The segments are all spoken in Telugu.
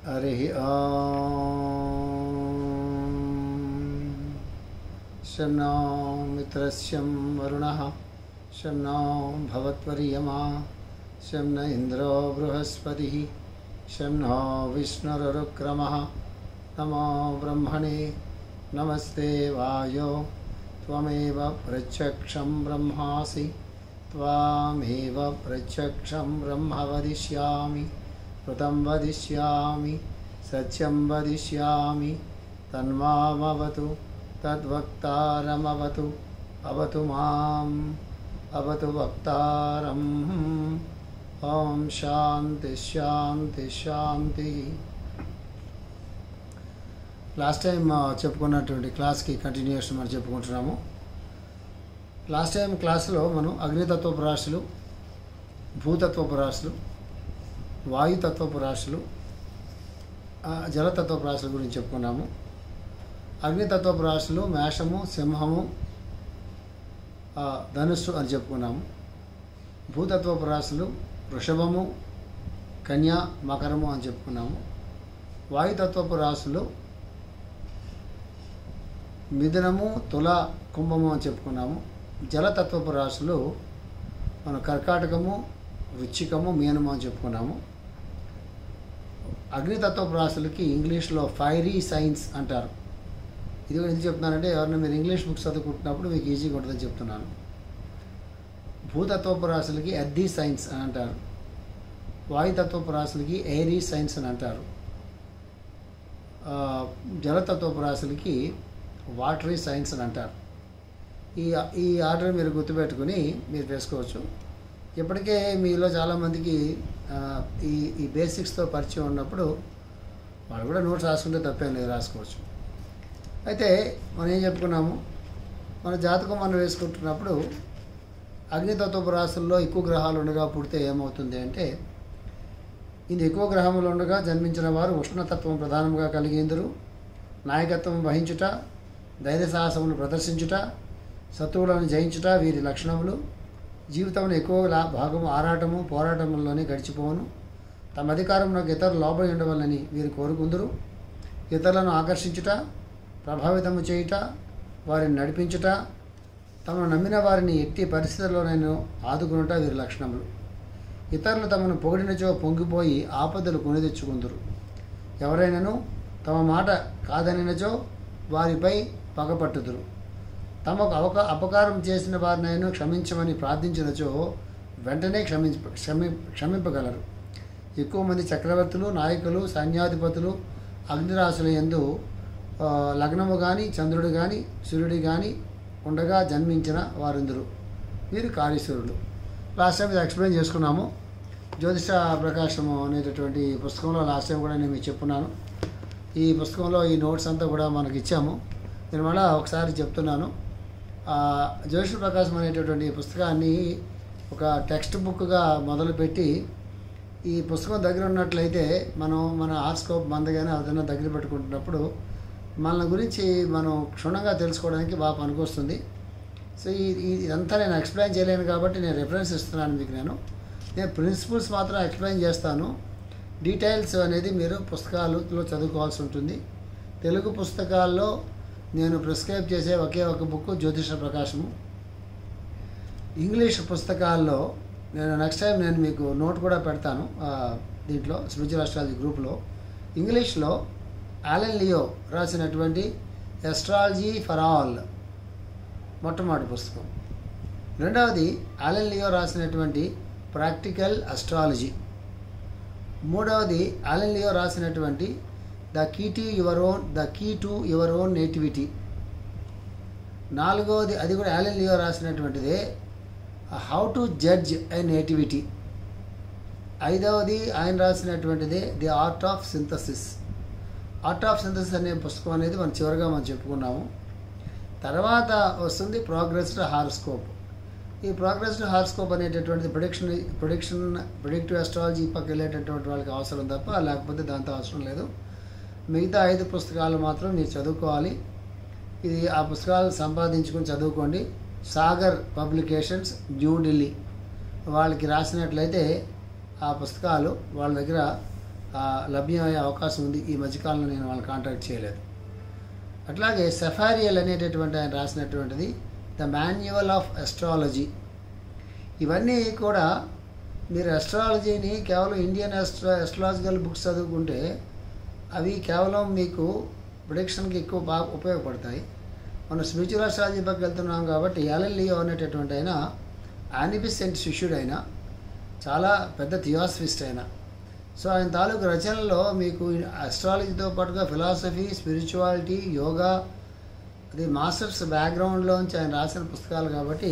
हरिः ॐ शं नो मित्रस्यं वरुणः शं नो भवत्वर्यमा शं न इन्द्रो बृहस्पतिः शं नो विष्णुरुक्रमः नमो ब्रह्मणे नमस्ते वायो त्वमेव प्रत्यक्षं ब्रह्मासि त्वामेव प्रत्यक्षं ब्रह्म वदिष्यामि कृतं वदिष्यामि सत्यं वदिष्यामि तन्मामवतु तद्वक्तारमवतु अवतु माम् अवतु वक्तारम् ओम शांति शांति शांति। లాస్ట్ టైం చెప్పుకున్నటువంటి క్లాస్కి కంటిన్యూషన్ మనం చెప్పుకుంటున్నాము. లాస్ట్ టైం క్లాస్లో మనం అగ్నితత్వపు రాశులు, భూతత్వపు రాశులు, వాయుతత్వపు రాశులు, జలతత్వపు రాశుల గురించి చెప్పుకున్నాము. అగ్నితత్వపు రాశులు మేషము, సింహము, ధనుస్సు అని చెప్పుకున్నాము. భూతత్వపు రాశులు వృషభము, కన్యా, మకరము అని చెప్పుకున్నాము. వాయుతత్వపు రాశులు మిథునము, తుల, కుంభము అని చెప్పుకున్నాము. జలతత్వపు రాశులు మన కర్కాటకము, వృశ్చికము, మీనము అని చెప్పుకున్నాము. అగ్నితత్వపు రాశులకి ఇంగ్లీష్లో ఫైరీ సైన్స్ అంటారు. ఇది కూడా ఎందుకు చెప్తున్నానంటే ఎవరైనా మీరు ఇంగ్లీష్ బుక్స్ చదువుకుంటున్నప్పుడు మీకు ఈజీగా ఉంటుందని చెప్తున్నాను. భూతత్వపు రాశులకి ఎర్దీ సైన్స్ అని అంటారు. వాయుతత్వపు రాశులకి ఎయిరీ సైన్స్ అని అంటారు. జలతత్వపు రాశులకి వాటరీ సైన్స్ అని అంటారు. ఈ ఆర్డర్ మీరు గుర్తుపెట్టుకుని మీరు వేసుకోవచ్చు. ఇప్పటికే మీలో చాలామందికి ఈ బేసిక్స్తో పరిచయం ఉన్నప్పుడు వాళ్ళు కూడా నోట్స్ రాసుకుంటే తప్పేం లేదు, రాసుకోవచ్చు. అయితే మనం ఏం చెప్పుకున్నాము, మన జాతకం మనం వేసుకుంటున్నప్పుడు అగ్నితత్వపు రాశుల్లో ఎక్కువ గ్రహాలు ఉండగా పుడితే ఏమవుతుంది అంటే, ఇది ఎక్కువ గ్రహములు ఉండగా జన్మించిన వారు ఉష్ణతత్వం ప్రధానంగా కలిగేందురు, నాయకత్వం వహించుట, ధైర్య సాహసమును ప్రదర్శించుట, శత్రువులను జయించుట వీరి లక్షణములు. జీవితంలో ఎక్కువ భాగము ఆరాటము పోరాటముల్లోనే గడిచిపోవును. తమ అధికారంలో ఇతరులు లోబడి ఉండవాలని వీరు కోరుకుందరు. ఇతరులను ఆకర్షించుట, ప్రభావితము చేయుట, వారిని నడిపించుట, తమను నమ్మిన వారిని ఎట్టి పరిస్థితుల్లోనైనా ఆదుకునుట వీరి లక్షణములు. ఇతరులు తమను పొగిడినచో పొంగిపోయి ఆపదలు కొని తెచ్చుకుందరు. ఎవరైనాను తమ మాట కాదనినచో వారిపై పగపట్టుదురు. తమకు అపకారం చేసిన వారినైనా క్షమించమని ప్రార్థించినచో వెంటనే క్షమింపగలరు. ఎక్కువ మంది చక్రవర్తులు, నాయకులు, సైన్యాధిపతులు అగ్నిరాశుల యందు లగ్నము కానీ, చంద్రుడు కానీ, సూర్యుడు కానీ ఉండగా జన్మించిన వారందరూ వీరు కార్యశూరులు. లాస్ట్ టైం ఇది ఎక్స్ప్లెయిన్ చేసుకున్నాము. జ్యోతిష ప్రకాశము అనేటటువంటి పుస్తకంలో లాస్ట్ టైం కూడా నేను మీకు చెప్పున్నాను. ఈ పుస్తకంలో ఈ నోట్స్ అంతా కూడా మనకి ఇచ్చాము. నేను మళ్ళీ ఒకసారి చెప్తున్నాను. జ్యోతిష ప్రకాశం అనేటటువంటి పుస్తకాన్ని ఒక టెక్స్ట్ బుక్గా మొదలుపెట్టి ఈ పుస్తకం దగ్గర ఉన్నట్లయితే మన హార్స్కోప్ మందగానే అదన్నా దగ్గర పెట్టుకుంటున్నప్పుడు మన గురించి మనం క్షుణ్ణంగా తెలుసుకోవడానికి బాగా పనికొస్తుంది. సో ఇదంతా నేను ఎక్స్ప్లెయిన్ చేయలేను కాబట్టి నేను రెఫరెన్స్ ఇస్తున్నాను మీకు. నేను ప్రిన్సిపల్స్ మాత్రం ఎక్స్ప్లెయిన్ చేస్తాను. డీటెయిల్స్ అనేది మీరు పుస్తకాలలో చదువుకోవాల్సి ఉంటుంది. తెలుగు పుస్తకాల్లో నేను ప్రిస్క్రైబ్ చేసే ఒకే ఒక బుక్ జ్యోతిష ప్రకాశము. ఇంగ్లీష్ పుస్తకాల్లో నేను నెక్స్ట్ టైం నేను మీకు నోట్ కూడా పెడతాను దీంట్లో స్పిరిచువల్ అస్ట్రాలజీ గ్రూప్లో. ఇంగ్లీష్లో ఆలెన్ లియో రాసినటువంటి ఎస్ట్రాలజీ ఫర్ ఆల్ మొట్టమొదటి పుస్తకం. రెండవది ఆలెన్ లియో రాసినటువంటి ప్రాక్టికల్ అస్ట్రాలజీ. మూడవది ఆలెన్ లియో రాసినటువంటి the key to your own nativity. నాలుగవది అది కూడా ఆలెన్ లియో రాసినటువంటిదే how to judge a nativity. ఐదవది ఆయన రాసినటువంటిదే the art of synthesis. Art of synthesis అనే పుస్తకం అనేది మనం చివరిగా మనం చెప్పుకున్నాము. తర్వాత వస్తుంది ప్రోగ్రెస్డ్ హారోస్కోప్. ఈ ప్రోగ్రెస్డ్ హారోస్కోప్ అనేటటువంటిది ప్రిడిక్టివ్ అస్ట్రాలజీ పక్క వెళ్ళేటటువంటి వాళ్ళకి అవసరం తప్ప, లేకపోతే దాంతో అవసరం లేదు. మిగతా 5 పుస్తకాలు మాత్రం మీరు చదువుకోవాలి. ఇది ఆ పుస్తకాలు సంపాదించుకొని చదువుకోండి. సాగర్ పబ్లికేషన్స్, న్యూఢిల్లీ వాళ్ళకి రాసినట్లయితే ఆ పుస్తకాలు వాళ్ళ దగ్గర లభ్యమయ్యే అవకాశం ఉంది. ఈ మధ్యకాలంలో నేను వాళ్ళని కాంటాక్ట్ చేయలేదు. అట్లాగే సెఫారియల్ అనేటటువంటి ఆయన రాసినటువంటిది ద మాన్యువల్ ఆఫ్ ఎస్ట్రాలజీ. ఇవన్నీ కూడా మీరు ఎస్ట్రాలజీని కేవలం ఇండియన్ ఎస్ట్రాలజికల్ బుక్స్ చదువుకుంటే అవి కేవలం మీకు ప్రొడిక్షన్కి ఎక్కువ బాగా ఉపయోగపడతాయి. మనం స్పిరిచువల్ ఎస్ట్రాలజీ పక్కకి వెళ్తున్నాం కాబట్టి ఎల్ఎల్ లియో అనేటటువంటి ఆయన ఆనిబిసెంట్ శిష్యుడు, అయినా చాలా పెద్ద థియాసఫిస్ట్ అయినా. సో ఆయన తాలూకు రచనలో మీకు అస్ట్రాలజీతో పాటుగా ఫిలాసఫీ, స్పిరిచువాలిటీ, యోగా, అది మాస్టర్స్ బ్యాక్గ్రౌండ్లోంచి ఆయన రాసిన పుస్తకాలు కాబట్టి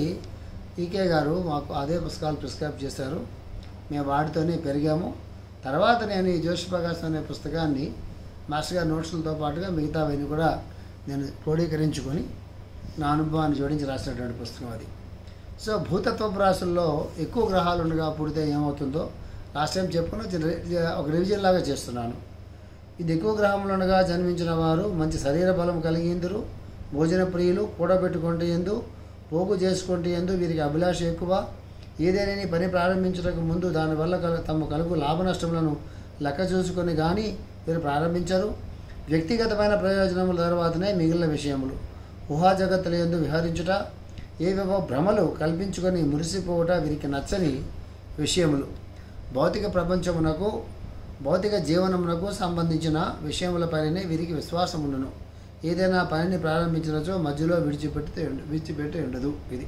ఈకే గారు మాకు అదే పుస్తకాలు ప్రిస్క్రైబ్ చేశారు. మేము వాటితోనే పెరిగాము. తర్వాత నేను ఈ జ్యోతిష ప్రకాశం అనే పుస్తకాన్ని మాస్టర్ గారి నోట్స్లతో పాటుగా మిగతావన్నీ కూడా నేను క్రోడీకరించుకొని నా అనుభవాన్ని జోడించి రాసినటువంటి పుస్తకం అది. సో భూతత్వపు రాశుల్లో ఎక్కువ గ్రహాలు ఉండగా పుడితే ఏమవుతుందో లాస్ట్ టైం చెప్పుకుని ఒక రివిజన్ లాగా చేస్తున్నాను. ఇది ఎక్కువ గ్రహంలో ఉండగా జన్మించిన వారు మంచి శరీర బలం కలిగిందురు, భోజన ప్రియులు, కూడబెట్టుకుంటే ఎందు, పోగు చేసుకుంటే ఎందు వీరికి అభిలాష ఎక్కువ. ఏదైనా పని ప్రారంభించడానికి ముందు దానివల్ల తమ కలుగు లాభ నష్టములను లెక్క చూసుకొని కానీ వీరు ప్రారంభించరు. వ్యక్తిగతమైన ప్రయోజనముల తర్వాతనే మిగిలిన విషయములు. ఊహా జగత్తుల యందు విహరించుట, ఏవేవో భ్రమలు కల్పించుకొని మురిసిపోవుట వీరికి నచ్చని విషయములు. భౌతిక ప్రపంచమునకు, భౌతిక జీవనమునకు సంబంధించిన విషయములపైనే వీరికి విశ్వాసం ఉండును. ఏదైనా పనిని ప్రారంభించినచో మధ్యలో విడిచిపెట్టి ఉండదు. ఇది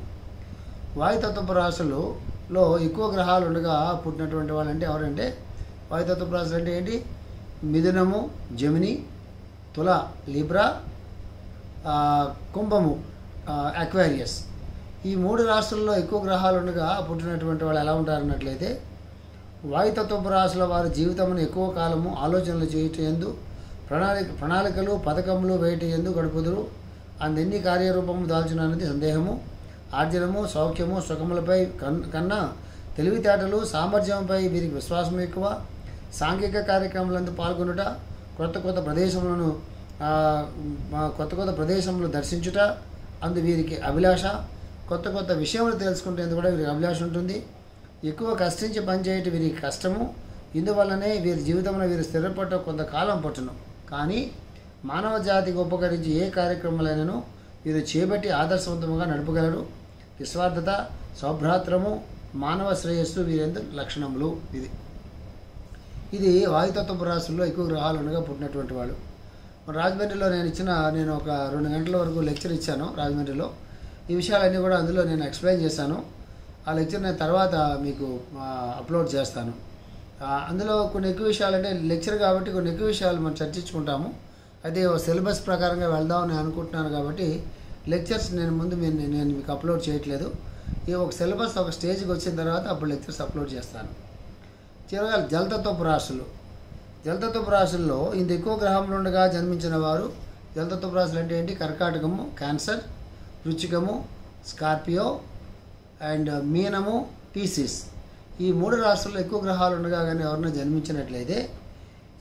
వాయుతత్వపు రాశులలో ఎక్కువ గ్రహాలు ఉండగా పుట్టినటువంటి వాళ్ళు అంటే ఎవరంటే, వాయుతత్వపు రాశులు అంటే ఏంటి? మిథునము జెమిని, తుల లిబ్రా, కుంభము అక్వేరియస్. ఈ 3 రాశుల్లో ఎక్కువ గ్రహాలు ఉండగా పుట్టినటువంటి వాళ్ళు ఎలా ఉంటారన్నట్లయితే, వాయుతత్వపు రాశుల వారి జీవితమును ఎక్కువ కాలము ఆలోచనలు చేయటందు, ప్రణాళికలు పథకములు వేయటందు గడుపుదురు. అందెన్ని కార్యరూపము దాల్చునన్నది సందేహము. ఆర్జనము, సౌఖ్యము, సుఖములపై కన్నా తెలివితేటలు, సామర్థ్యంపై వీరికి విశ్వాసం ఎక్కువ. సాంఘిక కార్యక్రమాలందు పాల్గొనుట, కొత్త కొత్త ప్రదేశములు దర్శించుట అందు వీరికి అభిలాష. కొత్త విషయములు తెలుసుకుంటేందుకు కూడా వీరికి అభిలాష ఉంటుంది. ఎక్కువ కష్టించి పనిచేయటం వీరికి కష్టము. ఇందువల్లనే వీరి జీవితంలో వీరు స్థిరపడ్డ కొంతకాలం పట్టును. కానీ మానవ జాతికి ఉపకరించి ఏ కార్యక్రమాలైనను వీరు చేపట్టి ఆదర్శవంతంగా నడపగలరు. నిస్వార్థత, సౌభ్రాత్రము, మానవ శ్రేయస్సు వీరెందు లక్షణములు. ఇది వాయుతత్వపు రాశుల్లో ఎక్కువ గ్రహాలు ఉండగా పుట్టినటువంటి వాళ్ళు. రాజమండ్రిలో నేను ఒక 2 గంటల వరకు లెక్చర్ ఇచ్చాను రాజమండ్రిలో. ఈ విషయాలన్నీ కూడా అందులో నేను ఎక్స్ప్లెయిన్ చేశాను. ఆ లెక్చర్ నేను తర్వాత మీకు అప్లోడ్ చేస్తాను. అందులో కొన్ని ఎక్కువ విషయాలు, అంటే లెక్చర్ కాబట్టి కొన్ని ఎక్కువ విషయాలు మనం చర్చించుకుంటాము. అయితే సిలబస్ ప్రకారంగా వెళ్దామని అనుకుంటున్నాను కాబట్టి లెక్చర్స్ నేను మీకు అప్లోడ్ చేయట్లేదు. ఈ ఒక సిలబస్ ఒక స్టేజ్కి వచ్చిన తర్వాత అప్పుడు లెక్చర్స్ అప్లోడ్ చేస్తాను. చివరిగా జలతత్వపు రాశుల్లో ఇంత ఎక్కువ గ్రహంలో ఉండగా జన్మించిన వారు, జలతత్వపు రాశులు అంటే ఏంటి? కర్కాటకము, క్యాన్సర్, వృశ్చికము, స్కార్పియో అండ్ మీనము, పీసిస్. ఈ 3 రాశుల్లో ఎక్కువ గ్రహాలు ఉండగా కానీ ఎవరైనా జన్మించినట్లయితే,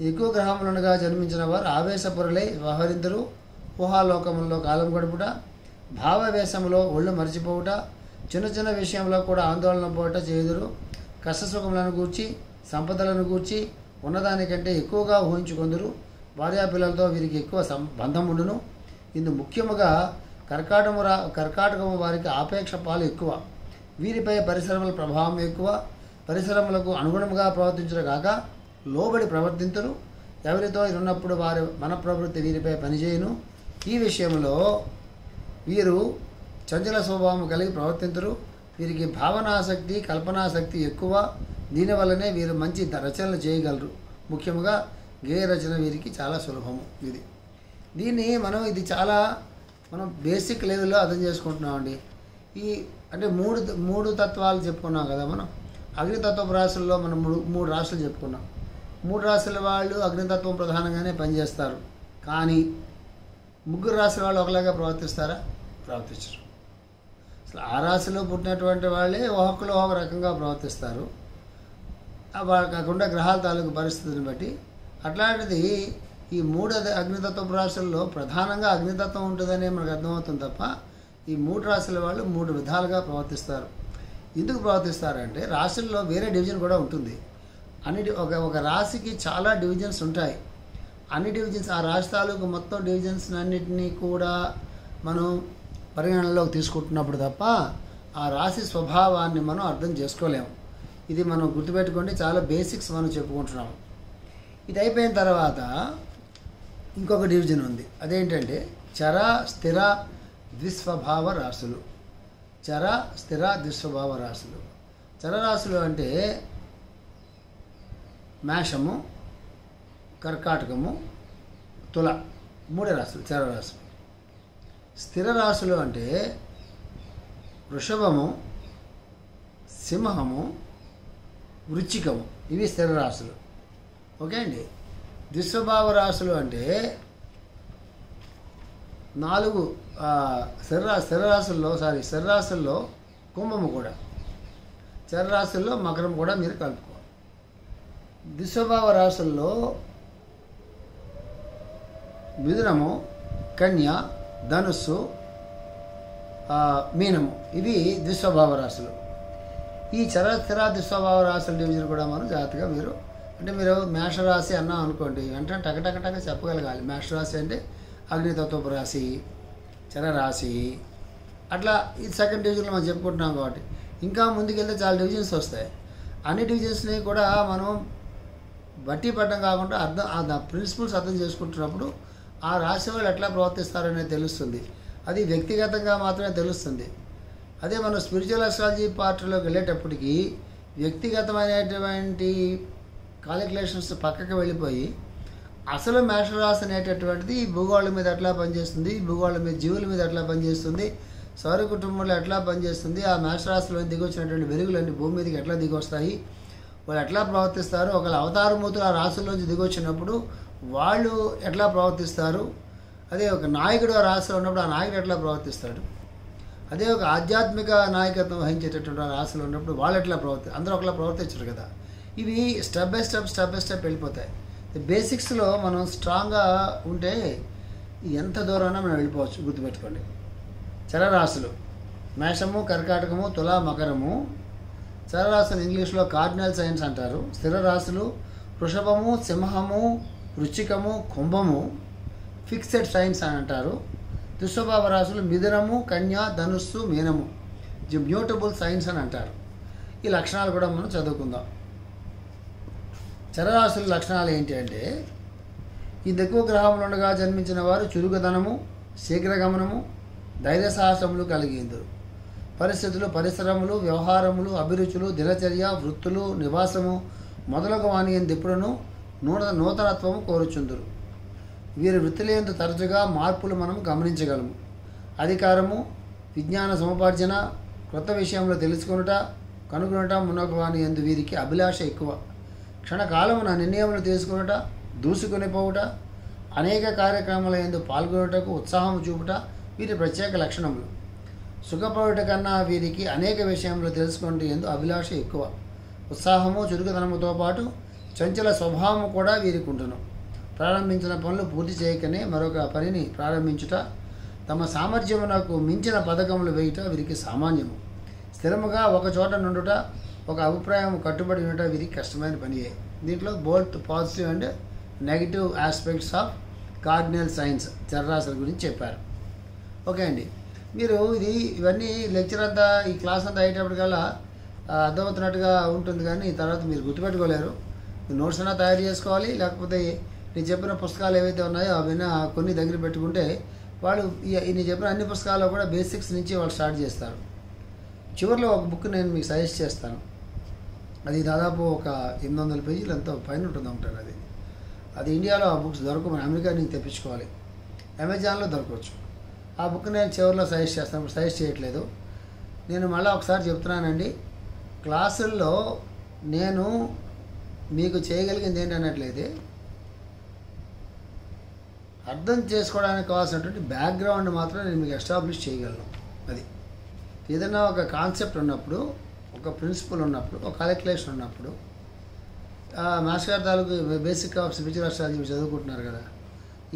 ఎక్కువ గ్రహములు ఉండగా జన్మించిన వారు ఆవేశపురులై వ్యవహరించరు. ఊహాలోకములలో కాలం గడుపుట, భావవేశంలో ఒళ్ళు మరిచిపోవుట, చిన్న విషయంలో కూడా ఆందోళన పోవట చేయుదురు. కష్టసుఖములను గూర్చి, సంపదలను గూర్చి ఉన్నదానికంటే ఎక్కువగా ఊహించుకొందురు. భార్యాపిల్లలతో వీరికి ఎక్కువ బంధం ఉండును. ఇందు ముఖ్యముగా కర్కాటకము వారికి ఆపేక్ష పాలు ఎక్కువ. వీరిపై పరిశ్రమల ప్రభావం ఎక్కువ. పరిశ్రమలకు అనుగుణంగా ప్రవర్తించడం కాక లోబడి ప్రవర్తించరు. ఎవరితో ఉన్నప్పుడు వారి మన ప్రవృత్తి వీరిపై పనిచేయను. ఈ విషయంలో వీరు చంచల స్వభావం కలిగి ప్రవర్తించరు. వీరికి భావనాశక్తి, కల్పనాశక్తి ఎక్కువ. దీనివల్లనే వీరు మంచి రచనలు చేయగలరు. ముఖ్యంగా గేయ రచన వీరికి చాలా సులభము. దీన్ని ఇది చాలా బేసిక్ లెవెల్లో అర్థం చేసుకుంటున్నామండి. అంటే మూడు తత్వాలు చెప్పుకున్నాం కదా మనం. అగ్నితత్వపు రాశుల్లో మనం 3 రాశులు చెప్పుకున్నాం. 3 రాశుల వాళ్ళు అగ్నితత్వం ప్రధానంగానే పనిచేస్తారు. కానీ 3 రాశుల వాళ్ళు ఒకలాగా ప్రవర్తిస్తారా? ప్రవర్తించరు. అసలు ఆ రాశిలో పుట్టినటువంటి వాళ్ళే ఒకరు ఒక రకంగా ప్రవర్తిస్తారు. కాకుండా గ్రహాల తాలూకు పరిస్థితిని బట్టి. అట్లాంటిది ఈ 3 అగ్నితత్వపు రాశుల్లో ప్రధానంగా అగ్నితత్వం ఉంటుందనే మనకు అర్థమవుతుంది తప్ప ఈ 3 రాశుల వాళ్ళు 3 విధాలుగా ప్రవర్తిస్తారు. ఎందుకు ప్రవర్తిస్తారంటే రాశుల్లో వేరే డివిజన్ కూడా ఉంటుంది. ఒక రాశికి చాలా డివిజన్స్ ఉంటాయి. అన్ని డివిజన్స్, ఆ రాశి తాలూకు మొత్తం డివిజన్స్ అన్నిటినీ కూడా మనం పరిగణనలోకి తీసుకుంటున్నప్పుడు తప్ప ఆ రాశి స్వభావాన్ని మనం అర్థం చేసుకోలేము. ఇది మనం గుర్తుపెట్టుకోండి, చాలా బేసిక్స్ మనం చెప్పుకుంటున్నాము. ఇది అయిపోయిన తర్వాత ఇంకొక డివిజన్ ఉంది. అదేంటంటే చర స్థిర ద్విస్వభావ రాశులు. చర స్థిర ద్విస్వభావ రాశులు. చరరాశులు అంటే మేషము, కర్కాటకము, తుల, 3 రాశులు చరరాశులు. స్థిర రాశులు అంటే వృషభము, సింహము, వృచ్చికము, ఇవి స్థిర రాశులు. ఓకే అండి. ద్విస్వభావ రాశులు అంటే 4 స్థిర రాశుల్లో కుంభము కూడా, చరరాశుల్లో మకరం కూడా మీరు కలుపుకోవాలి. ద్విస్వభావ రాశుల్లో మిథునము, కన్య, ధనుస్సు, మీనము, ఇవి ద్విస్వభావ రాశులు. ఈ స్థిర ద్విస్వభావ రాశుల డివిజన్ కూడా మనం జాగ్రత్తగా మీరు మేషరాశి అన్నాం అనుకోండి, వెంటనే టకటక చెప్పగలగాలి. మేషరాశి అంటే అగ్నితత్వపు రాశి, చరరాశి, అట్లా ఇది సెకండ్ డివిజన్లో మనం చెప్పుకుంటున్నాం. కాబట్టి ఇంకా ముందుకెళ్తే చాలా డివిజన్స్ వస్తాయి. అన్ని డివిజన్స్ని కూడా మనం బట్టి పడడం కాకుండా ప్రిన్సిపల్స్ అర్థం చేసుకుంటున్నప్పుడు ఆ రాశి వాళ్ళు ఎట్లా ప్రవర్తిస్తారనేది తెలుస్తుంది. అది వ్యక్తిగతంగా మాత్రమే తెలుస్తుంది. అదే మనం స్పిరిచువల్ అస్ట్రాలజీ పార్ట్లోకి వెళ్ళేటప్పటికి వ్యక్తిగతమైనటువంటి కాలిక్యులేషన్స్ పక్కకి వెళ్ళిపోయి అసలు మేషరాశి అనేటటువంటిది భూగోళం మీద ఎట్లా పనిచేస్తుంది, భూగోళం మీద జీవుల మీద ఎట్లా పనిచేస్తుంది, సౌర కుటుంబంలో ఎట్లా పనిచేస్తుంది, ఆ మేషరాశిలో దిగొచ్చినటువంటి వెలుగులన్నీ భూమి మీదకి ఎట్లా దిగొస్తాయి, వాళ్ళు ఎట్లా ప్రవర్తిస్తారు, ఒకవేళ అవతారమూర్తులు ఆ రాశుల్లోంచి దిగొచ్చినప్పుడు వాళ్ళు ఎట్లా ప్రవర్తిస్తారు, అదే ఒక నాయకుడు ఆ రాశిలో ఉన్నప్పుడు ఆ నాయకుడు ఎట్లా ప్రవర్తిస్తాడు, అదే ఒక ఆధ్యాత్మిక నాయకత్వం వహించేటటువంటి రాశిలో ఉన్నప్పుడు వాళ్ళు ఎట్లా అందరూ ఒకలా ప్రవర్తించరు కదా. ఇవి స్టెప్ బై స్టెప్ వెళ్ళిపోతాయి. బేసిక్స్లో మనం స్ట్రాంగ్గా ఉంటే ఎంత దూరమైనా మనం వెళ్ళిపోవచ్చు. గుర్తుపెట్టుకోండి. చరరాశులు మేషము, కర్కాటకము, తుల, మకరము. చరరాశులు ఇంగ్లీష్లో కార్డినల్ సైన్స్ అంటారు. స్థిర రాశులు వృషభము, సింహము, వృచ్చికము, కుంభము ఫిక్సెడ్ సైన్స్ అని అంటారు. దుస్వభావ రాశులు మిథునము, కన్య, ధనుస్సు, మీనము మ్యూటబుల్ సైన్స్ అని అంటారు. ఈ లక్షణాలు కూడా మనం చదువుకుందాం. చరరాశుల లక్షణాలు ఏంటి అంటే ఈ ఎక్కువ గ్రహములు ఉండగా జన్మించిన వారు చురుకుదనము, శీఘ్రగమనము, ధైర్య సాహసములు కలిగిందురు. పరిస్థితులు, పరిశ్రమలు, వ్యవహారములు, అభిరుచులు, దినచర్య, వృత్తులు, నివాసము మొదలగు వాని ఎందు ఎప్పుడును నూతనత్వము కోరుచుందురు. వీరి వృత్తిలేందు తరచుగా మార్పులు మనం గమనించగలము. అధికారము, విజ్ఞాన సముపార్జన, కొత్త విషయంలో తెలుసుకొనుట, కనుగొనుట మునగు వాని ఎందు వీరికి అభిలాష ఎక్కువ. క్షణకాలమున నిర్ణయములు తీసుకొనుట, దూసుకొని పోవుట, అనేక కార్యక్రమాల యందు పాల్గొనుటకు ఉత్సాహం చూపుట వీరి ప్రత్యేక లక్షణములు. సుఖపడుట కన్నా వీరికి అనేక విషయంలో తెలుసుకుంటే ఎందు అభిలాష ఎక్కువ. ఉత్సాహము, చురుకుదనముతో పాటు చంచల స్వభావము కూడా వీరికి ఉంటును. ప్రారంభించిన పనులు పూర్తి చేయకనే మరొక పనిని ప్రారంభించుట, తమ సామర్థ్యమునకు మించిన పథకములు వేయుట వీరికి సామాన్యము. స్థిరముగా ఒక చోట నుండుట, ఒక అభిప్రాయం కట్టుబడి ఉండట వీరికి కష్టమైన పనియే. దీంట్లో both positive and negative aspects of cardinal science చరరాశుల గురించి చెప్పారు. ఓకే అండి. మీరు ఇవన్నీ లెక్చర్ అంతా, ఈ క్లాస్ అంతా అయ్యేటప్పటికల్లా అర్థమవుతున్నట్టుగా ఉంటుంది, కానీ తర్వాత మీరు గుర్తుపెట్టుకోలేరు. నోట్స్ అయినా తయారు చేసుకోవాలి, లేకపోతే నేను చెప్పిన పుస్తకాలు ఏవైతే ఉన్నాయో అవైనా కొన్ని దగ్గర పెట్టుకుంటే వాళ్ళు నేను చెప్పిన అన్ని పుస్తకాల్లో కూడా బేసిక్స్ నుంచి వాళ్ళు స్టార్ట్ చేస్తారు. చివరిలో ఒక బుక్ నేను మీకు సజెస్ట్ చేస్తాను. అది దాదాపు ఒక 800 పేజీలు ఎంతో పైన ఉంటుంది ఉంటాను. అది ఇండియాలో ఆ బుక్స్ దొరకవు, మన అమెరికా నుంచి తెప్పించుకోవాలి. అమెజాన్లో దొరకవచ్చు. ఆ బుక్ నేను చివరిలో సజెస్ట్ చేస్తాను, ఇప్పుడు సజెస్ట్ చేయట్లేదు. నేను మళ్ళీ ఒకసారి చెప్తున్నానండి, క్లాసుల్లో నేను మీకు చేయగలిగింది ఏంటన్నట్లయితే అర్థం చేసుకోవడానికి కావాల్సినటువంటి బ్యాక్గ్రౌండ్ మాత్రం నేను మీకు ఎస్టాబ్లిష్ చేయగలను. అది ఏదైనా ఒక కాన్సెప్ట్ ఉన్నప్పుడు, ఒక ప్రిన్సిపల్ ఉన్నప్పుడు, ఒక క్యాలిక్యులేషన్ ఉన్నప్పుడు, మాస్టర్ గారి తాలూకు బేసిక్ ఆఫ్ స్పిరిచువల్ అస్ట్రాలజీ చదువుకుంటున్నారు కదా,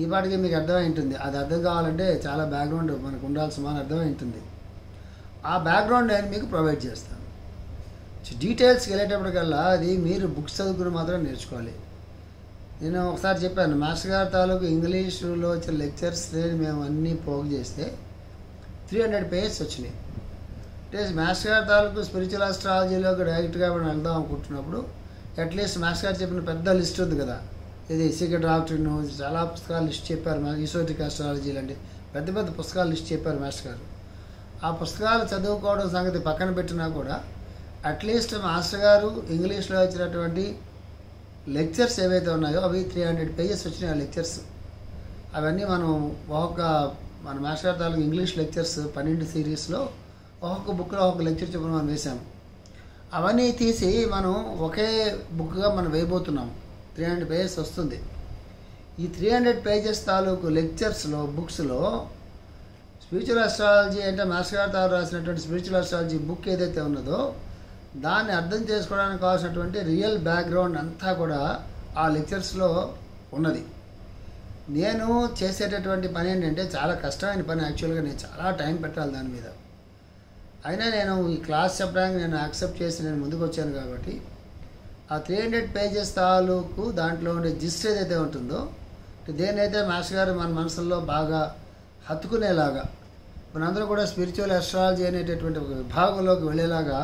ఈ పాటికి మీకు అర్థమై ఉంటుంది. అది అర్థం కావాలంటే చాలా బ్యాక్గ్రౌండ్ మనకు ఉండాల్సిన అర్థమై ఉంటుంది. ఆ బ్యాక్గ్రౌండ్ నేను మీకు ప్రొవైడ్ చేస్తాను. డీటెయిల్స్కి వెళ్ళేటప్పటికల్లా అది మీరు బుక్స్ చదువుకుని మాత్రం నేర్చుకోవాలి. నేను ఒకసారి చెప్పాను, మాస్టర్ గారి తాలూకు ఇంగ్లీషులో వచ్చిన లెక్చర్స్ మేము అన్నీ పోగు చేస్తే 300 పేజెస్ వచ్చినాయి. అంటే మాస్టర్ గారి తాలూకు స్పిరిచువల్ ఆస్ట్రాలజీలోకి డైరెక్ట్గా మనం వెళ్దాం అనుకుంటున్నప్పుడు అట్లీస్ట్ మాస్టర్ గారు చెప్పిన పెద్ద లిస్ట్ ఉంది కదా, ఇది సీక్రెట్ డాక్టరీన్, చాలా పుస్తకాలు లిస్ట్ చెప్పారు. ఈసోటిక్ ఆస్ట్రాలజీ లాంటి పెద్ద పెద్ద పుస్తకాలు లిస్ట్ చెప్పారు మాస్టర్ గారు. ఆ పుస్తకాలు చదువుకోవడం సంగతి పక్కన పెట్టినా కూడా అట్లీస్ట్ మాస్టర్ గారు ఇంగ్లీష్లో వచ్చినటువంటి లెక్చర్స్ ఏవైతే ఉన్నాయో అవి 300 పేజెస్ వచ్చినాయి. ఆ లెక్చర్స్ అవన్నీ మనం మన మాస్టర్ గారి తాలూకు ఇంగ్లీష్ లెక్చర్స్ 12 సిరీస్లో ఒక్కొక్క బుక్లో ఒక్కొక్క లెక్చర్ చెప్పిన మనం వేసాము. అవన్నీ తీసి మనం ఒకే బుక్గా మనం వేయబోతున్నాము. 300 పేజెస్ వస్తుంది. ఈ 300 పేజెస్ తాలూకు లెక్చర్స్లో బుక్స్లో స్పిరిచువల్ ఆస్ట్రాలజీ అంటే మాస్టర్ గారి తాలూకు రాసినటువంటి స్పిరిచువల్ ఆస్ట్రాలజీ బుక్ ఏదైతే ఉన్నదో దాన్ని అర్థం చేసుకోవడానికి కావాల్సినటువంటి రియల్ బ్యాక్గ్రౌండ్ అంతా కూడా ఆ లెక్చర్స్లో ఉన్నది. నేను చేసేటటువంటి పని ఏంటంటే చాలా కష్టమైన పని. యాక్చువల్గా నేను చాలా టైం పెట్టాలి దాని మీద. అయినా నేను ఈ క్లాస్ చెప్పడానికి నేను యాక్సెప్ట్ చేసి నేను ముందుకు వచ్చాను కాబట్టి ఆ 300 పేజెస్ తాలూకు దాంట్లో ఉండే జిస్ట్ ఏదైతే ఉంటుందో దేన్నైతే మాస్టర్ గారు మన మనసుల్లో బాగా హత్తుకునేలాగా మనందరూ కూడా స్పిరిచువల్ ఆస్ట్రాలజీ అనేటటువంటి ఒక విభాగంలోకి వెళ్ళేలాగా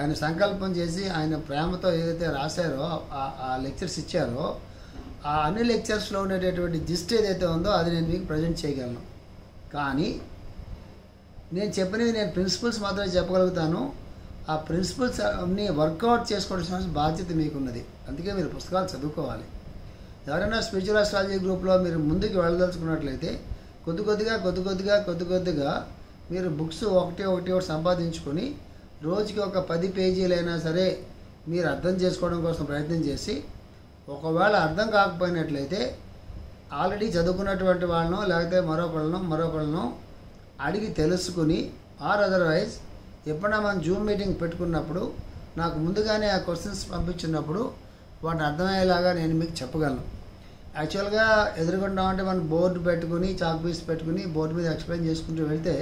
ఆయన సంకల్పం చేసి ఆయన ప్రేమతో ఏదైతే రాశారో ఆ లెక్చర్స్ ఇచ్చారో ఆ అన్ని లెక్చర్స్లో ఉండేటటువంటి జిస్ట్ ఏదైతే ఉందో అది నేను మీకు ప్రజెంట్ చేయగలను. కానీ నేను చెప్పినవి నేను ప్రిన్సిపల్స్ మాత్రమే చెప్పగలుగుతాను. ఆ ప్రిన్సిపల్స్ అన్నీ వర్కౌట్ చేసుకోవాల్సిన బాధ్యత మీకున్నది. అందుకే మీరు పుస్తకాలు చదువుకోవాలి. ఎవరైనా స్పిరిచువల్ ఆస్ట్రాలజీ గ్రూప్లో మీరు ముందుకు వెళ్ళదలుచుకున్నట్లయితే కొద్ది కొద్దిగా మీరు బుక్స్ ఒకటి సంపాదించుకొని రోజుకి ఒక 10 పేజీలైనా సరే మీరు అర్థం చేసుకోవడం కోసం ప్రయత్నం చేసి ఒకవేళ అర్థం కాకపోయినట్లయితే ఆల్రెడీ చదువుకున్నటువంటి వాళ్ళనో లేకపోతే మరొకళ్ళనో అడిగి తెలుసుకుని ఆర్ అదర్వైజ్ ఎప్పుడైనా మనం జూమ్ మీటింగ్ పెట్టుకున్నప్పుడు నాకు ముందుగానే ఆ క్వశ్చన్స్ పంపించినప్పుడు వాటిని అర్థమయ్యేలాగా నేను మీకు చెప్పగలను. యాక్చువల్గా ఎదుర్కొంటాం అంటే మనం బోర్డు పెట్టుకుని చాక్ పీస్ పెట్టుకుని బోర్డు మీద ఎక్స్ప్లెయిన్ చేసుకుంటూ వెళ్తే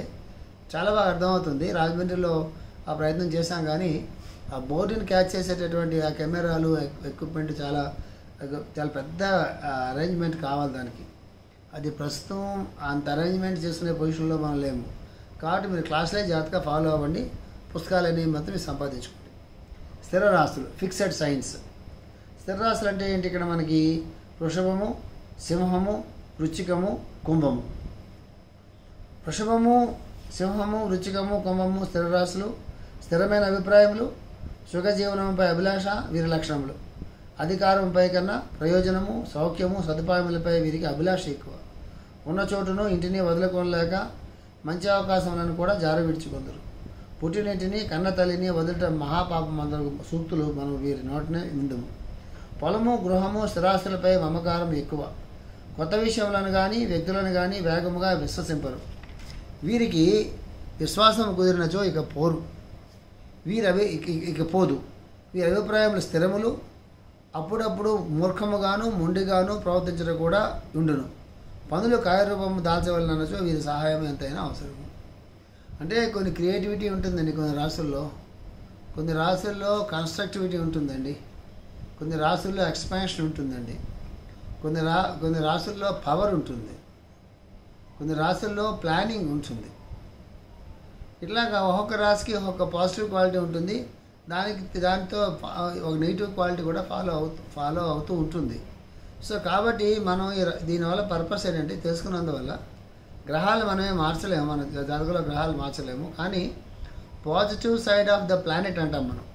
చాలా బాగా అర్థమవుతుంది. రాజమండ్రిలో ఆ ప్రయత్నం చేశాం కానీ ఆ బోర్డుని క్యాచ్ చేసేటటువంటి ఆ కెమెరాలు ఎక్విప్మెంట్ చాలా పెద్ద అరేంజ్మెంట్ కావాలి దానికి. అది ప్రస్తుతం అంత అరేంజ్మెంట్ చేసుకునే పొజిషన్లో మనం లేము. కాబట్టి మీరు క్లాసులే జాగ్రత్తగా ఫాలో అవ్వండి. పుస్తకాలన్నీ మాత్రం మీరు సంపాదించుకోండి. స్థిర రాశులు, ఫిక్సెడ్ సైన్స్. స్థిర రాశులు అంటే ఏంటి? ఇక్కడ మనకి వృషభము, సింహము, వృశ్చికము, కుంభము. వృషభము, సింహము, వృశ్చికము, కుంభము స్థిర రాశులు. స్థిరమైన అభిప్రాయములు, సుఖజీవనంపై అభిలాష వీరి లక్షణములు. అధికారంపై కన్నా ప్రయోజనము, సౌఖ్యము, సదుపాయములపై వీరికి అభిలాష ఎక్కువ. ఉన్న చోటును ఇంటిని వదులుకోలేక మంచి అవకాశములను కూడా జారవిడ్చుకుందరు. పుట్టినింటిని కన్న తల్లిని వదులుట మహాపాపం అందరు సూక్తులు మనం వీరి నోటినే విందుము. పొలము, గృహము, స్థిరాస్తులపై మమకారం ఎక్కువ. కొత్త విషయములను కానీ వ్యక్తులను కానీ వేగముగా విశ్వసింపరు. వీరికి విశ్వాసం కుదిరినచో ఇక పోరు, ఇక పోదు. వీరి అభిప్రాయములు స్థిరములు, అప్పుడప్పుడు మూర్ఖముగాను మొండిగాను ప్రవర్తించడం కూడా ఉండును. పనులు కార్యరూపము దాల్చవలనచో వీరి సహాయం ఎంతైనా అవసరము. అంటే కొన్ని క్రియేటివిటీ ఉంటుందండి కొన్ని రాశుల్లో కన్స్ట్రక్టివిటీ ఉంటుందండి, కొన్ని రాశుల్లో ఎక్స్పాన్షన్ ఉంటుందండి, కొన్ని రాశుల్లో పవర్ ఉంటుంది, కొన్ని రాశుల్లో ప్లానింగ్ ఉంటుంది. ఇట్లాగా ఒక్కొక్క రాశికి ఒక్కొక్క పాజిటివ్ క్వాలిటీ ఉంటుంది. దాంతో ఒక నెగిటివ్ క్వాలిటీ కూడా ఫాలో అవుతూ ఉంటుంది. సో కాబట్టి మనం దీనివల్ల పర్పస్ ఏంటంటే తెలుసుకున్నందువల్ల గ్రహాలు మనమే మార్చలేము, మన జాతకంలో గ్రహాలు మార్చలేము. కానీ positive side of the planet అంటాం మనం,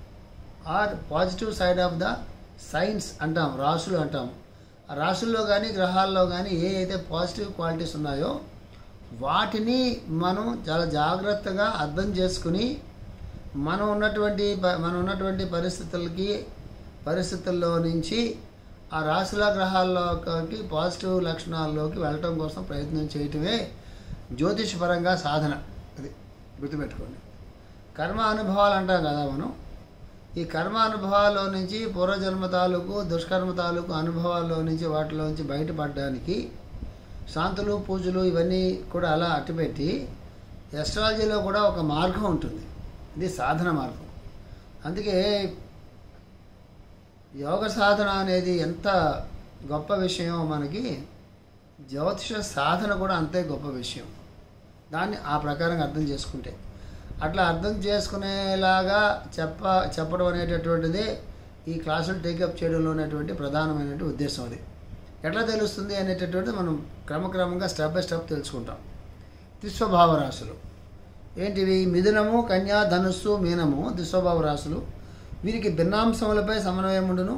or positive side of the signs అంటాం, రాశులు అంటాం. ఆ రాశుల్లో కానీ గ్రహాల్లో కానీ ఏ అయితే పాజిటివ్ క్వాలిటీస్ ఉన్నాయో వాటిని మనం చాలా జాగ్రత్తగా అర్థం చేసుకుని మనం ఉన్నటువంటి పరిస్థితుల్లో నుంచి ఆ రాశుల గ్రహాల్లోకి పాజిటివ్ లక్షణాల్లోకి వెళ్ళటం కోసం ప్రయత్నం చేయటమే జ్యోతిషపరంగా సాధన. అది గుర్తుపెట్టుకోండి. కర్మ అనుభవాలు అంటాం కదా మనం. ఈ కర్మ అనుభవాల్లో నుంచి పూర్వజన్మ తాలూకు దుష్కర్మ తాలూకు అనుభవాల్లో నుంచి వాటిలోంచి బయటపడడానికి శాంతులు పూజలు ఇవన్నీ కూడా అలా అట్టుపెట్టి ఎస్ట్రాలజీలో కూడా ఒక మార్గం ఉంటుంది. ఇది సాధన మార్గం. ఆ అందుకే యోగ సాధన అనేది ఎంత గొప్ప విషయం, మనకి జ్యోతిష సాధన కూడా అంతే గొప్ప విషయం. దాన్ని ఆ ప్రకారంగా అర్థం చేసుకుంటే, అట్లా అర్థం చేసుకునేలాగా చెప్పడం అనేటటువంటిది ఈ క్లాసులు టేకప్ చేయడంలో ఉన్నటువంటి ప్రధానమైనటువంటి ఉద్దేశం. అది ఎట్లా తెలుస్తుంది అనేటటువంటిది మనం క్రమక్రమంగా స్టెప్ బై స్టెప్ తెలుసుకుంటాం. త్రిస్వభావ రాశులు ఏంటివి? మిథునము, కన్యా, ధనుస్సు, మీనము త్రిస్వభావ రాశులు. వీరికి భిన్నాంశములపై సమన్వయముండును.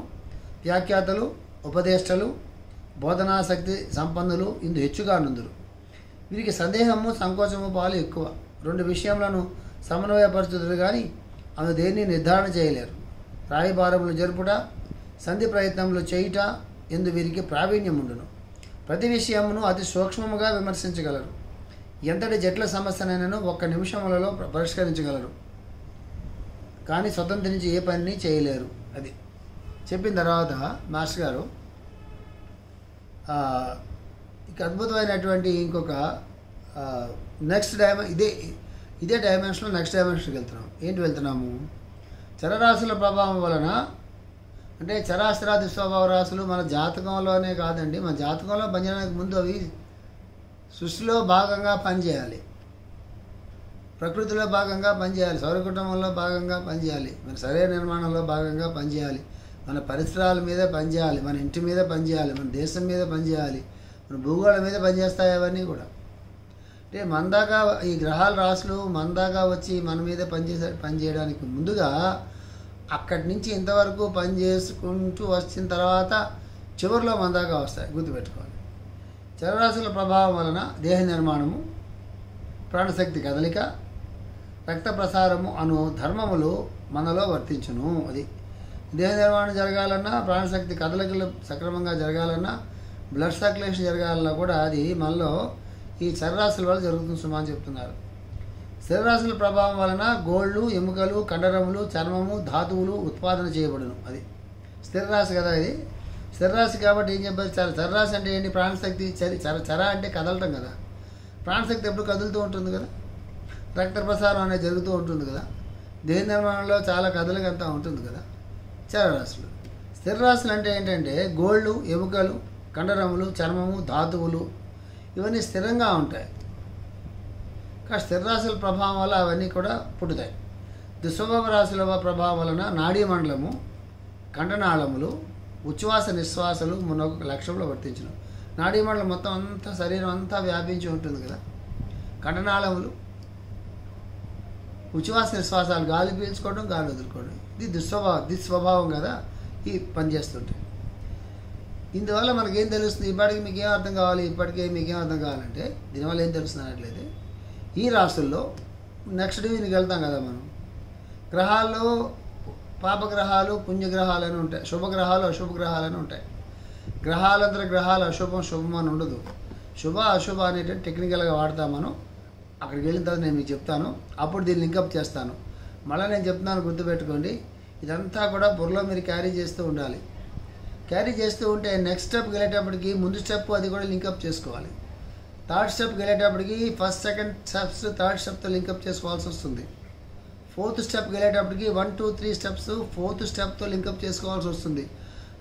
వ్యాఖ్యాతలు, ఉపదేష్టలు, బోధనాశక్తి సంపన్నులు ఇందు హెచ్చుగా నుందురు. వీరికి సందేహము, సంకోచము పాలు ఎక్కువ. రెండు విషయములను సమన్వయపరచుదురు కానీ అందు దేన్ని నిర్ధారణ చేయలేరు. రాయబారములు జరుపుట, సంధి ప్రయత్నములు చేయుట ఎందు వీరికి ప్రావీణ్యం ఉండును. ప్రతి విషయమును అతి సూక్ష్మముగా విమర్శించగలరు. ఎంతటి జట్ల సమస్యనైనాను ఒక్క నిమిషములలో పరిష్కరించగలరు. కానీ స్వతంత్రించి ఏ పనిని చేయలేరు. అది చెప్పిన తర్వాత మాస్టర్ గారు ఇక అద్భుతమైనటువంటి ఇంకొక నెక్స్ట్ ఇదే డైమెన్షన్లో నెక్స్ట్ డైమెన్షన్కి వెళ్తున్నాం. ఏంటి వెళ్తున్నాము? చరరాశుల ప్రభావం వలన, అంటే చరాచరాది స్వభావ రాశులు మన జాతకంలోనే కాదండి, మన జాతకంలో పనిచేయడానికి ముందు అవి సృష్టిలో భాగంగా పనిచేయాలి, ప్రకృతిలో భాగంగా పనిచేయాలి, సౌరకుటుంబంలో భాగంగా పనిచేయాలి, మన శరీర నిర్మాణంలో భాగంగా పనిచేయాలి, మన పరిసరాల మీద పనిచేయాలి, మన ఇంటి మీద పనిచేయాలి, మన దేశం మీద పనిచేయాలి, మన భూగోళం మీద పనిచేస్తాయి అవన్నీ కూడా. అంటే మందాగా ఈ గ్రహాల రాశులు మందాగా వచ్చి మన మీద పనిచేయడానికి ముందుగా అక్కడి నుంచి ఇంతవరకు పని చేసుకుంటూ వచ్చిన తర్వాత చివరిలో మందాగా వస్తాయి, గుర్తుపెట్టుకోవాలి. చరరాశుల ప్రభావం వలన దేహ నిర్మాణము, ప్రాణశక్తి కదలిక, రక్త ప్రసారము అను ధర్మములు మనలో వర్తించును. అది దేహ నిర్మాణం జరగాలన్నా, ప్రాణశక్తి కదలికలు సక్రమంగా జరగాలన్నా, బ్లడ్ సర్క్యులేషన్ జరగాలన్నా కూడా అది మనలో ఈ చరరాశుల వల్ల జరుగుతుంది సుమా అని చెప్తున్నారు. స్థిరరాశుల ప్రభావం వలన గోళ్ళు, ఎముకలు, కండరములు, చర్మము, ధాతువులు ఉత్పాదన చేయబడును. అది స్థిరరాశి కదా. ఇది స్థిరరాశి కాబట్టి ఏం చెప్పారు? చరరాశి అంటే ఏంటి? ప్రాణశక్తి. చర అంటే కదలటం కదా. ప్రాణశక్తి ఎప్పుడు కదులుతూ ఉంటుంది కదా, రక్త ప్రసారం అనేది జరుగుతూ ఉంటుంది కదా, దేహ నిర్మాణంలో చాలా కదలికంతా ఉంటుంది కదా. చరరాశులు. స్థిరరాశులు అంటే ఏంటంటే గోళ్ళు, ఎముకలు, కండరములు, చర్మము, ధాతువులు ఇవన్నీ స్థిరంగా ఉంటాయి. కానీ స్థిరరాశుల ప్రభావం వల్ల అవన్నీ కూడా పుట్టుతాయి. దుస్వభావ రాశుల ప్రభావం వలన నాడీ మండలము, కండనాళములు, ఉచ్ఛ్వాస నిశ్వాసలు మనొక లక్ష్యంలో వర్తించను. నాడీ మండలం మొత్తం అంతా శరీరం అంతా వ్యాపించి ఉంటుంది కదా. కండనాళములు, ఉచ్ఛ్వాస నిశ్వాసాలు, గాలి పీల్చుకోవడం, గాలి వదులుకోవడం, ఇది దుస్వభావం కదా. ఈ పనిచేస్తుంటాయి. ఇందువల్ల మనకేం తెలుస్తుంది? ఇప్పటికి మీకేం అర్థం కావాలి, ఇప్పటికే మీకేం అర్థం కావాలంటే దీనివల్ల ఏం తెలుస్తుంది అనట్లేదు. ఈ రాశుల్లో నెక్స్ట్ డివిజన్కి వెళ్తాం కదా మనం. గ్రహాల్లో పాపగ్రహాలు, పుణ్యగ్రహాలు అని ఉంటాయి, శుభగ్రహాలు, అశుభగ్రహాలు అని ఉంటాయి. గ్రహాలంతర గ్రహాలు అశుభం శుభం అని ఉండదు. శుభ అశుభ అనేటువంటి టెక్నికల్గా వాడతాం మనం. అక్కడికి వెళ్ళిన తర్వాత నేను మీకు చెప్తాను, అప్పుడు దీన్ని లింకప్ చేస్తాను. మళ్ళీ నేను చెప్తున్నాను, గుర్తుపెట్టుకోండి. ఇదంతా కూడా బుర్రలో మీరు క్యారీ చేస్తూ ఉండాలి. క్యారీ చేస్తూ ఉంటే నెక్స్ట్ స్టెప్కి వెళ్ళేటప్పటికి ముందు స్టెప్ అది కూడా లింకప్ చేసుకోవాలి. థర్డ్ స్టెప్కి వెళ్ళేటప్పటికి ఫస్ట్ సెకండ్ స్టెప్స్ థర్డ్ స్టెప్తో లింకప్ చేసుకోవాల్సి వస్తుంది. ఫోర్త్ స్టెప్కి వెళ్ళేటప్పటికి 1, 2, 3 స్టెప్స్ ఫోర్త్ స్టెప్తో లింకప్ చేసుకోవాల్సి వస్తుంది.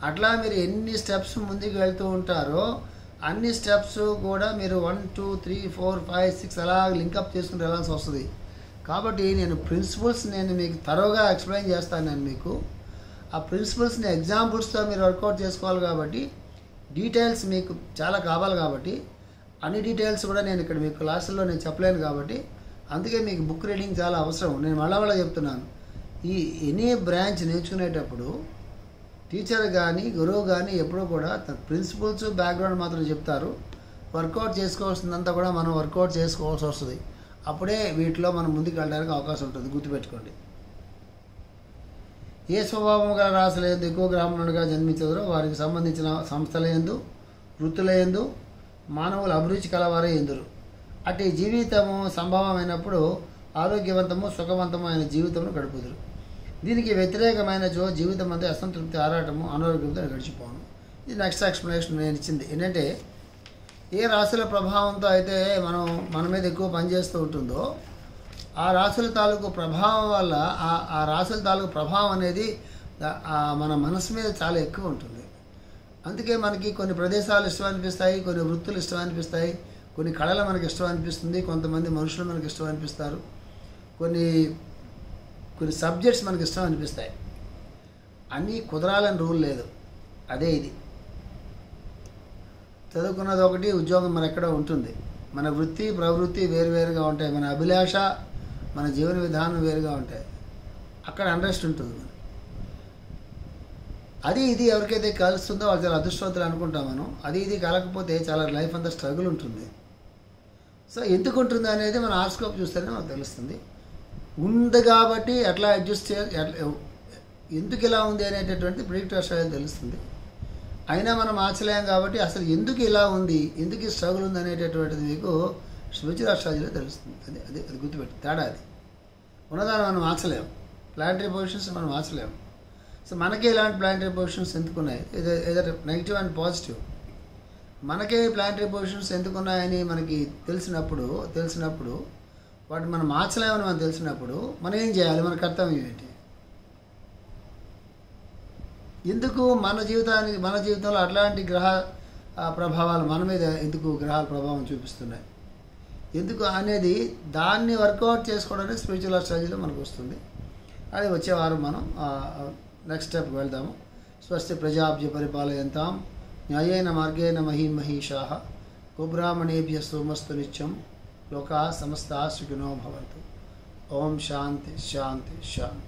అట్లా మీరు ఎన్ని స్టెప్స్ ముందుకు వెళ్తూ ఉంటారో అన్ని స్టెప్స్ కూడా మీరు 1, 2, 3, 4, 5, 6 అలా లింకప్ చేసుకుని వెళ్ళాల్సి వస్తుంది. కాబట్టి నేను ప్రిన్సిపల్స్ మీకు తరోగా ఎక్స్ప్లెయిన్ చేస్తాను. నేను మీకు ఆ ప్రిన్సిపల్స్ని ఎగ్జాంపుల్స్తో మీరు వర్కౌట్ చేసుకోవాలి. కాబట్టి డీటెయిల్స్ మీకు చాలా కావాలి. కాబట్టి అన్ని డీటెయిల్స్ కూడా నేను ఇక్కడ మీకు క్లాసుల్లో నేను చెప్పలేను. కాబట్టి అందుకే మీకు బుక్ రీడింగ్ చాలా అవసరం. నేను మళ్ళా చెప్తున్నాను, ఈ ఎనీ బ్రాంచ్ నేర్చుకునేటప్పుడు టీచర్ కానీ గురువు కానీ ఎప్పుడూ కూడా ప్రిన్సిపల్స్ బ్యాక్గ్రౌండ్ మాత్రం చెప్తారు. వర్కౌట్ చేసుకోవాల్సిందంతా కూడా మనం వర్కౌట్ చేసుకోవాల్సి వస్తుంది. అప్పుడే వీటిలో మనం ముందుకు వెళ్ళడానికి అవకాశం ఉంటుంది. గుర్తుపెట్టుకోండి. ఏ స్వభావం గల రాశుల యందు ఎక్కువ బ్రాహ్మణుడిగా జన్మించదో వారికి సంబంధించిన సంస్థల యందు, వృత్తుల యందు మానవులు అభిరుచి కలవారే ఎందురు. అటు జీవితము సంభవమైనప్పుడు ఆరోగ్యవంతము సుఖవంతమైన జీవితమును గడుపుదురు. దీనికి వ్యతిరేకమైన జీవితం అంతా అసంతృప్తి, ఆరాటము, అనారోగ్యంతో గడిచిపోను. ఇది నెక్స్ట్ ఎక్స్ప్లెనేషన్ నేను ఇచ్చింది. ఏంటంటే ఏ రాశుల ప్రభావంతో అయితే మన మీద ఎక్కువ పనిచేస్తూ ఉంటుందో ఆ రాశుల తాలూకు ప్రభావం వల్ల ఆ రాశుల తాలూకు ప్రభావం అనేది మన మనసు మీద చాలా ఎక్కువ ఉంటుంది. అందుకే మనకి కొన్ని ప్రదేశాలు ఇష్టం అనిపిస్తాయి, కొన్ని వృత్తులు ఇష్టం అనిపిస్తాయి, కొన్ని కళలు మనకి ఇష్టం అనిపిస్తుంది, కొంతమంది మనుషులు మనకి ఇష్టం అనిపిస్తారు, కొన్ని సబ్జెక్ట్స్ మనకి ఇష్టం అనిపిస్తాయి. అన్నీ కుదరాలని రూల్ లేదు. అదే ఇది చదువుకున్నది ఒకటి, ఉద్యోగం మన ఎక్కడో ఉంటుంది. మన వృత్తి ప్రవృత్తి వేరువేరుగా ఉంటాయి, మన అభిలాష మన జీవన విధానం వేరుగా ఉంటాయి. అక్కడ అన్రెస్ట్ ఉంటుంది మనకి. అది ఇది ఎవరికైతే కలుస్తుందో వాళ్ళు చాలా అదృష్టవంతులు అనుకుంటాం మనం. అది ఇది కలకపోతే చాలా లైఫ్ అంతా స్ట్రగుల్ ఉంటుంది. సో ఎందుకు ఉంటుంది అనేది మన హారోస్కోప్ చూస్తేనే మనకు తెలుస్తుంది. ఉంది కాబట్టి ఎట్లా అడ్జస్ట్ ఎందుకు ఇలా ఉంది అనేటటువంటి ప్రిడిక్టివ్ అస్ట్రాలజీ తెలుస్తుంది. అయినా మనం మార్చలేం కాబట్టి అసలు ఎందుకు ఇలా ఉంది, ఎందుకు ఈ స్ట్రగుల్ ఉంది అనేటటువంటిది మీకు స్పిరిచువల్ అస్ట్రాలజీలో తెలుస్తుంది. అది గుర్తుపెట్టి తేడా. అది ఉన్నదాన్ని మనం మార్చలేము, ప్లానటరీ పొజిషన్స్ మనం మార్చలేము. సో మనకే ఇలాంటి ప్లానటరీ పొజిషన్స్ ఎందుకున్నాయి, ఏదైతే నెగిటివ్ అండ్ పాజిటివ్, మనకే ప్లానటరీ పొజిషన్స్ ఎందుకున్నాయని మనకి తెలిసినప్పుడు వాటిని మనం మార్చలేమని మనం తెలిసినప్పుడు మనం ఏం చేయాలి, మన కర్తవ్యం ఏంటి? ఎందుకు మన జీవితంలో అట్లాంటి గ్రహ ప్రభావాలు మన మీద ఎందుకు గ్రహాల ప్రభావం చూపిస్తున్నాయి ఎందుకు అనేది దాన్ని వర్కౌట్ చేసుకోవడానికి స్పిరిచువల్ అస్ట్రాలజీలో మనకు వస్తుంది. అది వచ్చే వారం మనం నెక్స్ట్ స్టెప్కి వెళ్దాము. స్వస్తి ప్రజాభ్య పరిపాలయంతాం న్యాయేన మార్గేణ మహీమహీషాః గోబ్రాహ్మణేభ్యः సోమస్తు నిత్యం లోకాः సమస్తాः సుఖినో భవంతు. ఓం శాంతి శాంతి శాంతి.